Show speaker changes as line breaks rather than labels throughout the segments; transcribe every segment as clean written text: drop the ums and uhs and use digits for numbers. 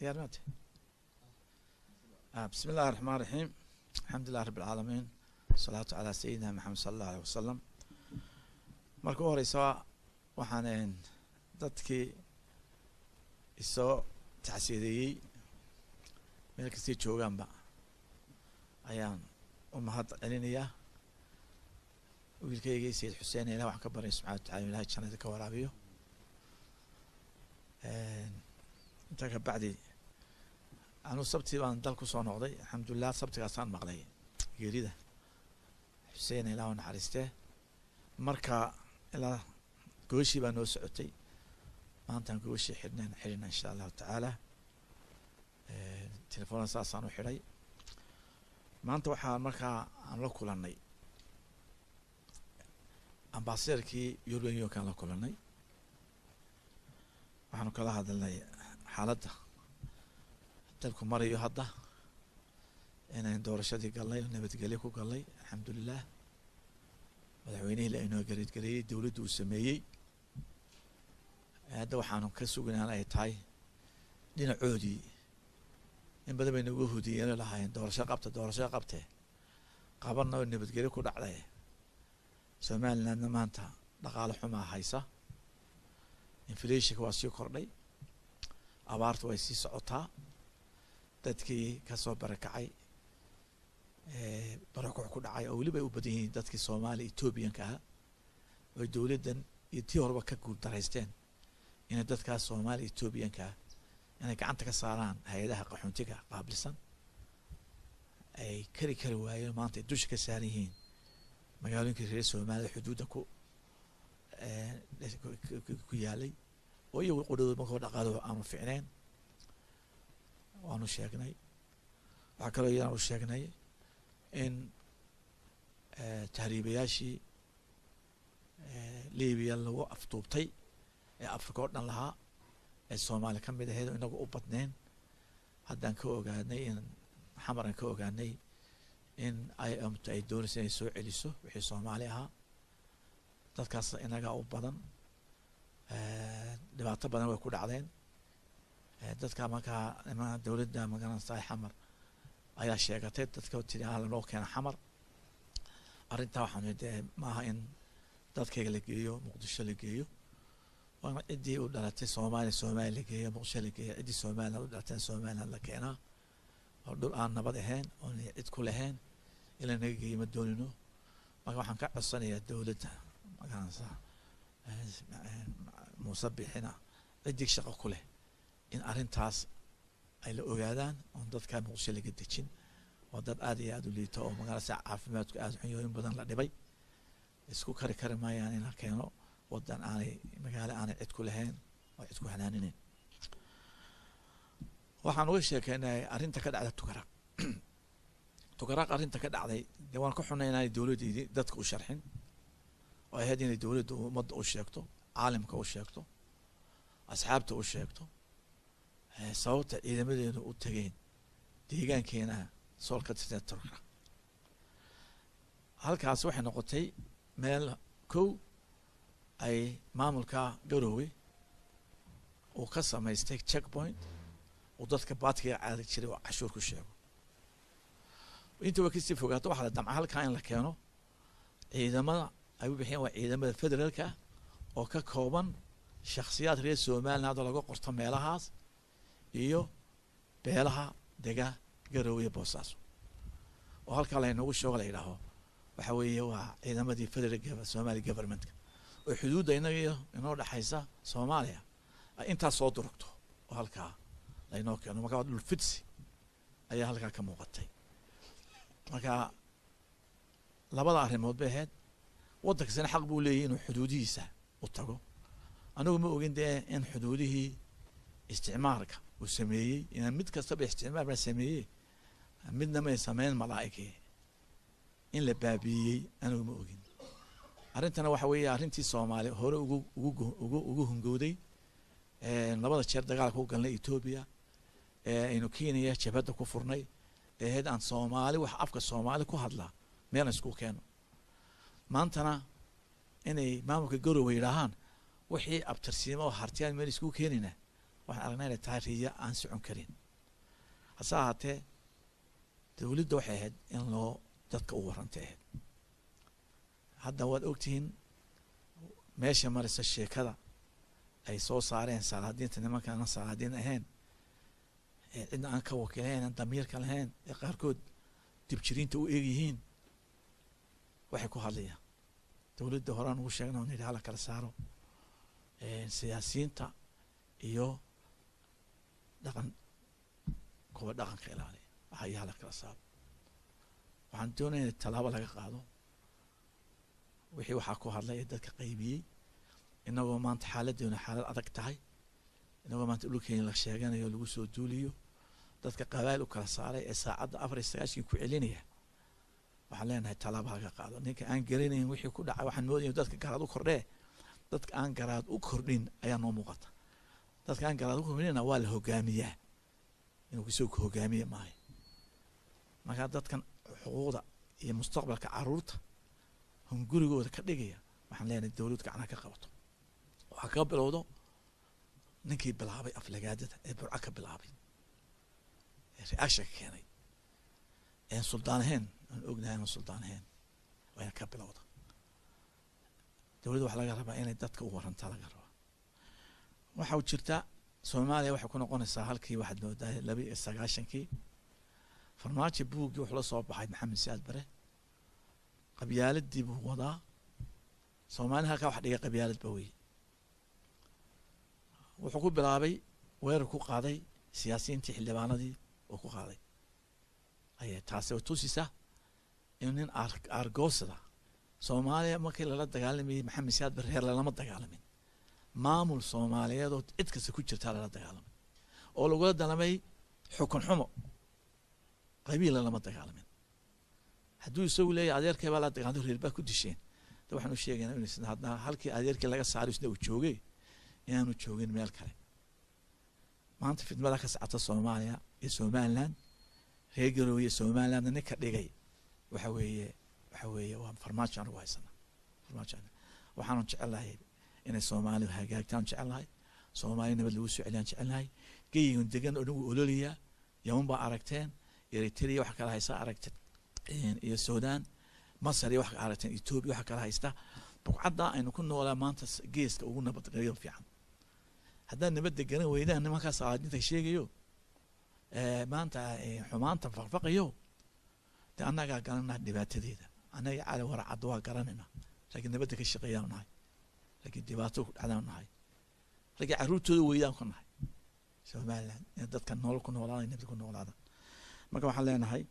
ديارمات. بسم الله الرحمن الرحيم. الحمد لله رب العالمين، الصلاة على سيدنا محمد صلى الله عليه وسلم. marka u horeysa waxaan dadkii isoo tacsiideeyay meel kasta joogaanba ayaan u mahad celinayaa. wiilkayga Sayid Xuseen ilaahay waxaan ka baryay subxaanahu wa ta'aala ilaahay jannada ka waraabiyo. inta ka bacdi anu sabti baan dal ku soo noqday, alxamdulillah. sabtigaasaan maqlay geerida Xuseen ilaahay naxariistee. marka ilaa gooshii baa noo socotay, maantaan gooshii xidhna insha allahu tacaala. telefoona saasaan u xidhay. maanta waxaan markaa aan la kulannay ambaasadarkii European Unionkaan la kulannay. waxaanu kala hadalnay xaaladda dalku marayo hadda, inayn doorashadii galnay nabadgelyo ku galnay alxamdulilah. madaxweynihii la inoo gareedgareeyey dowladdu uu sameeyey. hadda waxaanu ka sugnaan ay tahay dhinacoodii in badan bay nagu hudiyeen lahaayeen doorasho qabtee qabanna oo nabadgelyo ku dhacday. Somalilandna maanta dhaqaale xumaa haysa, inflationka waa sii kordhay, abaartu way sii socotaa. dadkii kasoo barakacay barakoc ku dhacay oo weliba ay u badan yihiin dadkii Soomaali Ethiopianka ahaa oo dowladdan iyo tii horeba ka guuldareysteen inay dadkaas Soomaali Ethiopianka inay gacanta ka saaraan hay-adaha qaxoontiga qaabilsan. ay kari waayeen maanta ay dusha ka saaran yihiin magaalooyinkii reer Soomaaliya xuduudda ku yaalay oo iyagu qudhooda markoo dhaqaalooda aanu fiicneen. waanu sheegnay. waxaa kaloo iyaanu sheegnay in tahriibayaashii Liibiya lagu afduubtay ee Afrika oo dhan lahaa ee Soomaali ka mid ahayd oo inagu u badneen. haddaan ka ogaanay in xamaran ka ogaanay in ay doonayso inay soo celiso wixii Soomaali ahaa. dadkaas inaga u badan, dhibaato badan way ku dhacdeen. dadka markaa dowladda magaranaysa xamar ayaa sheegatay dadka tiri loo keena xamar. arrintaa waxaan idee maaha in dadkayga la geeyo Muqdisho la geeyo. waa ciddii u dhalatay Soomaali la geeyo Muqdisho la geeyo. ciddii Soomaaliland u dhalatay Soomaaliland la keenaa. oo dhul aan nabad ahayn oo cid ku lahayn in la naga geeyo ma doonino. marka waxaan ka codsanayaa dowladda magaranaysa Muuse Bixina ciddii shaqo ku leh in arrintaas ay la ogaadaan oon dadka Muqdisho laga dejin. oo dad aad iyo aad u liito oo magaalada caafimaadku aad xuyooyin badan la dhibay. isku kari maayaan in la keeno wadan aanay magaalo aanay cid ku lahayn oo cid ku xanaaninayn. waxaan uga sheekeynay arrinta ka dhacda Tukaraq. arrinta ka dhacday dee waan ka xunay inaanay dowladdeedii dadka u sharxin oo ahayd inay dowladdu ummadda u sheegto, caalamka u sheegto, asxaabta u sheegto sababta ciidamadeenu u tageen deegaankeena soolka Tukaraq. halkaas waxay noqotay meel kow ay maamulka Garowe uu ka samaystay checkpoint oo dadka baadkiga caadi jiray oo cashuur ku sheego. inta way kasii fogaato waxaa la damca halkaa in la keeno ciidamada ay u bixiyeen waa ciidamada federaalka oo ka kooban shakhsiyaad reer Somaliland oo laga qorto meelahaas iyo beelaha dega Garowe Boosaaso. oo halkaa laynoogu sheego la yidhaaho waxa weeye waa ciidamadii federal Somali governmentka oo xuduudda inoo dhaxaysa Soomaaliya ay intaas soo durugto oo halkaa laynoo keeno. marka dhul fidsi ayaa halkaa ka muuqatay. marka labada arrimood bay ahayd. waddankasina xaq buu leeyahay inuu xuduudihiisa u tago. anigu ma ogin dee in xuduudihii isticmaalka uu sameeyey inaan mid kastaba isticmaal baa sameeyey midna may sameyn malaa'ikii in la baabiiyey anigu ma ogin. arrintana waxa weeye arrintii Soomaali hore ugu hungowday labada jeer dagaalka u galnay Ethiopia aynu Kenya jabhadda ku furnay ahayd aan Soomaali wax afka Soomaali ku hadla meel isku keeno. maantana inay maamulka Garowe yidhaahaan wixii abtirsiimo oo hartiyaan meel isku keenina waxaan aragnay inay tahay riya aan socon karin hase ahaatee dowladda waxay ahayd in loo dadka u warantay ahayd hadda waad ogtihiin meesha maraysa sheekada ay soo saareen salaadiinta nimankaan salaadiin ahayn cidna aan ka wakiilayn aan damiirka lahayn ee qaarkood dibjiriinta u eeg yihiin waxay ku hadlayaan dowladda horaan ugu sheegna oo nidhi hala kala saaro siyaasiyiinta iyo dhaqan kuwa dhaqanka ilaaliya ayaa hala kala saaro waxaan doonaya in tallaabo laga qaado wixii waxaa ku hadlay ee dadka qaybiyey inagoo maanta xaaladdeena xaalad adag tahay inagoo maanta dhulkeena la sheeganayo lagu soo duuliyo dadka qabaa'il u kala saaray ee saacadda 4 ku celinaya waxaan leenahay tallaabo laga qaado ninka aan garanayn wixii ku dhacay waxaan moodayay dadka garaad u kordhee dadka aan garaad u kordhin ayaa noo muuqata dadka aan garaad u kordhinna waa la hogaamiyaa inuu kusoo hogaamiye maayo marka dadkan xuquuqda iyo mustaqbalka caruurta hungurigooda ka dhigaya waxaan leenahay dowladda gacana ka qabato waxaa ka bilowdo ninkii bilaabay aflagaadada ee burca ka bilaabay ee reaction keenay ee suldaan ahayn aan ognahay inuu suldaan ahayn waa ka bilowda dowladda waxaa laga rabaa inay dadka u warantaa laga rabaa waxa uu jirta Soomaaliya waxay ku noqonaysaa halkii waxaad moodaa 92 farmaajo buuggii wuxuu la soo baxay maxamed siyaad bare qabyaaladii buu wadaa Soomaaliya halkaa wax dhigay qabyaalad ba weey wuxuu ku bilaabay weerar ku qaaday siyaasiyiintii xildhibaanadii oo ku qaaday ayay taasi oo tusisa in nin argoosada Soomaaliya markii lala dagaalamay maxamed siyaad bare heer lama dagaalamin maamul Soomaaliyeed oo cid kasta ku jirta lala dagaalamay oo lagu dalamay xukun xumo qabiil lama dagaalamin hadduu isagu leeyahay adeerkay baa la dagaalay reer baa ku disheen waxaanu sheegaynaa in isna hadda halkii adeerkii laga saaray isna uu joogay inaanu joogin meel kale maanta fidmada ka socota Soomaaliya iyo Somaliland reer Garowe iyo Somaliland ninka dhigay waxa weeye waa farmaajo aan ugu haysana farmaajo waxaanu jecelahay inay Soomaaliya hagaagtaan jecelahay Soomaaliya nabad lagu soo celiyaan jecelahay geeyigan degan oo ugu ololiya yaman baa aragteen Eritrea wax kala haysa aragteen iyo Suudaan Masar iyo wax aragteen Ethiopia wax kala haysta buqcada aynu ku noolaa maanta geeska ugu nabad qeeyo fiican haddaan nabad degan weydaan nimanka salaadinta sheegayo maanta xumaanta farfaqayo anaga garanaa dhibaatadeeda anaga cali warcad waa garanayna laakiin nabadda ka shaqeeyanahay laakiin dhibaato ku dhacdanahay laakiin caruurtooda weydaan ku nahay Soomaaliland dadka nool ku noolaada nabad ku noolaada marka waxaan leenahay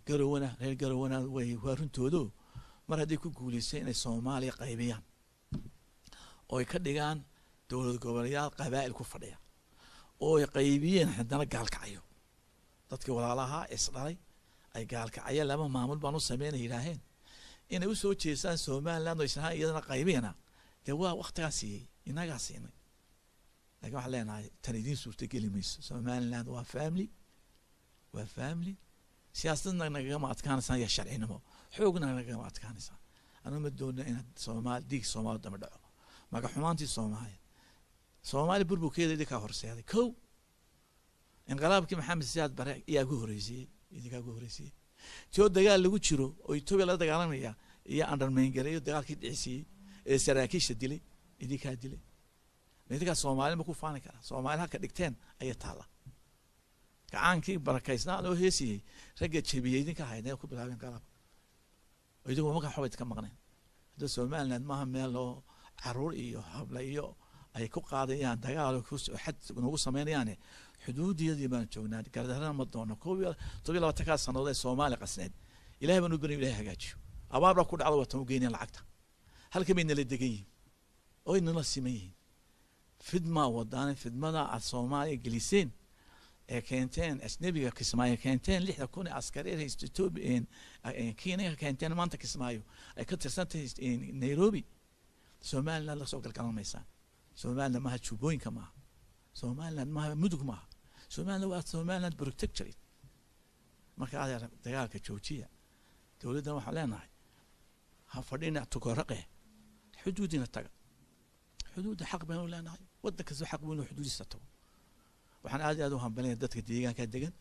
Garowana reer Garowana way warintoodo mar haddii ku guuleysay inay Soomaaliya qaybiyaan oo ay ka dhigaan dowlad goboleeyaal qabaa'il ku fadhiya oo ay qaybiyeen haddana gaalkacayo dadkii walaalaha isdhalay ay gaalkacaya lama maamul baan u sameeyay yiraahdeen inay u soo jeesaan Soomaaliland oo isna iyadana qaybiyana de waa waqtigaasi inaga siinay laakiin waxa leenahay tan idin suurta geli mayso Somaliland waa family siyaasadna nagama adkaanaysan ya sharcinimo xoogna nagama adkaanaysan ana ma doona in Soomaali dama dhaco maga xumaantii Soomaali burburkeeda ka horseeday kow inqalaabkii maxamed siyaad bare ayaa ku horeysay idinka ku horeysay tio dagaal lagu jiro oo Itoobiya la dagaalamaya iyo undermain gareeyo dagaalkii dhicisay ee saraakiisha dilay idinka dilay midka Soomaali ma ku faani kara Soomaali halka dhigteen ayay taala gacaankii barakaysnaa loo heesiyay ragga jabiyay idinka haynay ku bilaabeen qalab idigu ma ka xubid ka maqneen hada Soomaaliland ma meel loo caruur iyo habla iyo ay ku qaadayaan dagaal ku xad ugu sameeyaan xuduudiyadii baan joognaa gardarana ma doono koobiya 12 sanadood ee Soomaali qasneed Ilaahay banu bari Ilaahay hagaajiyo abaabra ku dhacdo wata u geyneen lacagta halka bayna la degayeen oo inna simeeyeen fidma wadaan fidmada Soomaaliya galiseen ee keenteen asnabiga Kismaayo keenteen 60,000 askari ee Ethiopia Kenya keenteen maanta Kismaayo ay ka tirsantahay Nairobi Soomaaliland la soo galgalanaysa Soomaaliland ma jubbooyinka ma Soomaaliland ma mudug ma Soomaaliland waa Soomaaliland protectorate marka aad dagaalka joojiya dawladda waxa leenahay ha fadhina tukoraqe xuduudina taga حدود حق بين ولا نهاي ودك سو حق بين حدود ستو waxaan aad u hambalyeynaa dadka deegaanka degan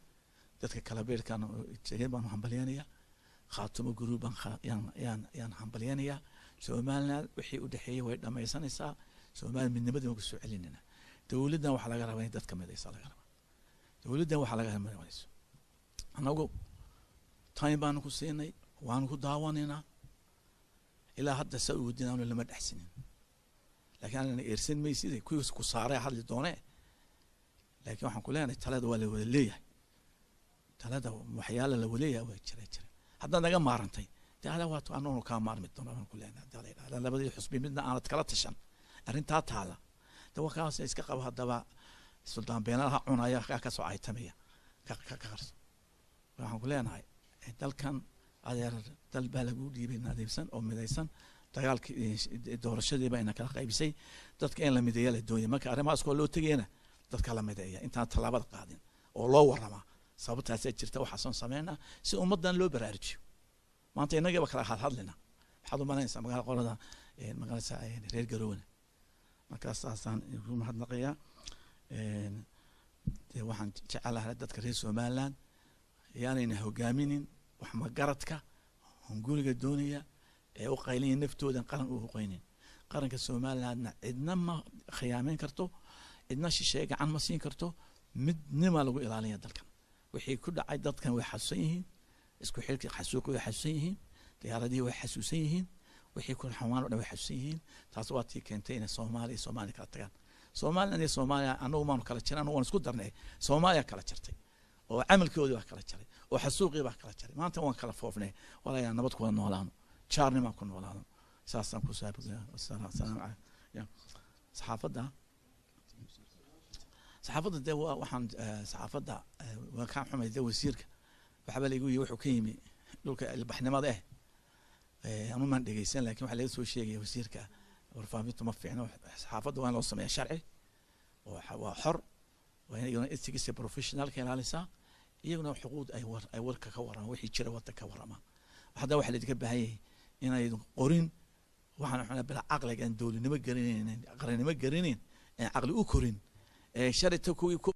dadka kala beerkan jeegay baan hambalyeynaya khaatumo guruuban yaan hambalyeynaya Soomaaliland wixii u dhaxeeyay way dhamaysanaysaa Soomaali midnimada ugu soo celinayna dawladdan waxa laga rabaa in dadka midaysan laga rabaa dawladdan waxa laga rabaa anagu time baan ku siinay waan ku daawanayna ilaa hadda Sacuudina lama dhaxsinin laakiin aan eersan maysid kuwii ku saaray hadli doonee laakiin waxaan ku leenahay talada waa la wada leeyahay talada waxyaalo la wada leeyahay way jiray hadda naga maarantay taala waa aanu ka maarmi doonaa ku leenahay taala labadii xusbi midna aan kala tashan arinta taala dawakaas iska qabo hadaba sultaan beenaha cunaya ka soo aytamaya ka qarso waxaan ku leenahay dalkan adeer dal baa lagu dhiibay nadiifsan oo midaysan dagaalkii doorashadii baa ina kala qaybisay dadka in la mideeyo la doonayo marka arrimahaas oo loo tageena dadka la mideeya intaan talaabada qaadin oo loo warama sababtaas ay jirta waxa soo sameeyna si ummadan loo baraarujiyo maanta inaga kala hadlina waxaad u malaynaysaa magaalada qolada magaalada reer Garowe markaas aasaan ugu mahadnaqaya waxaan jecelahay dadka reer Soomaaliland yaanayna hogaaminin wax ma garadka hunguriga doonaya ee u qaylin naftooda qaran u qoynin qaranka Soomaaliland cidna ma khiyaamin karto cidna shisheeye gacan ma siin karto midnima lagu ilaaliyo dalkan wixii ku dhacay dadkan way xasuusan yihiin isku xilki xasuuq way xasuusan yihiin diyaaradii way xasuusan yihiin wixii ku xamaan oo way xasuusan yihiin taas waa tii keentay in Soomaaliya kala tagaan Soomaaliya anagu maanu kala jiraan oo isku darnay Soomaaliya kala jirtay oo amalkoodii wax kala jiray oo xasuuqii wax kala jiray maanta waan kala foofnay walaa nabad ku noolaano jaarnimo ku noolaano saasan ku saabsan salaam ya saxaafadda waxaan saxaafadda waa ka xumay wasiirka waxba la igu yiri wuxuu ka yimi dhulka ilbaxnimada anu man dhageysan laakiin waxa laga soo sheegay wasiirka warfaafinta ma fiicno saxaafadda waa loo sameeyaa sharci oo waa xor waa in ethics professional ka ilaalisa iyaguna xuquuq ay warka ka waran wixii jira wada ka warama hadda waxa la idinka baahan yahay inay qorin waxaan xuna bila aqliga aan dawladnimo garaneen qaranimo garaneen aqli u korin sharita kuwii ku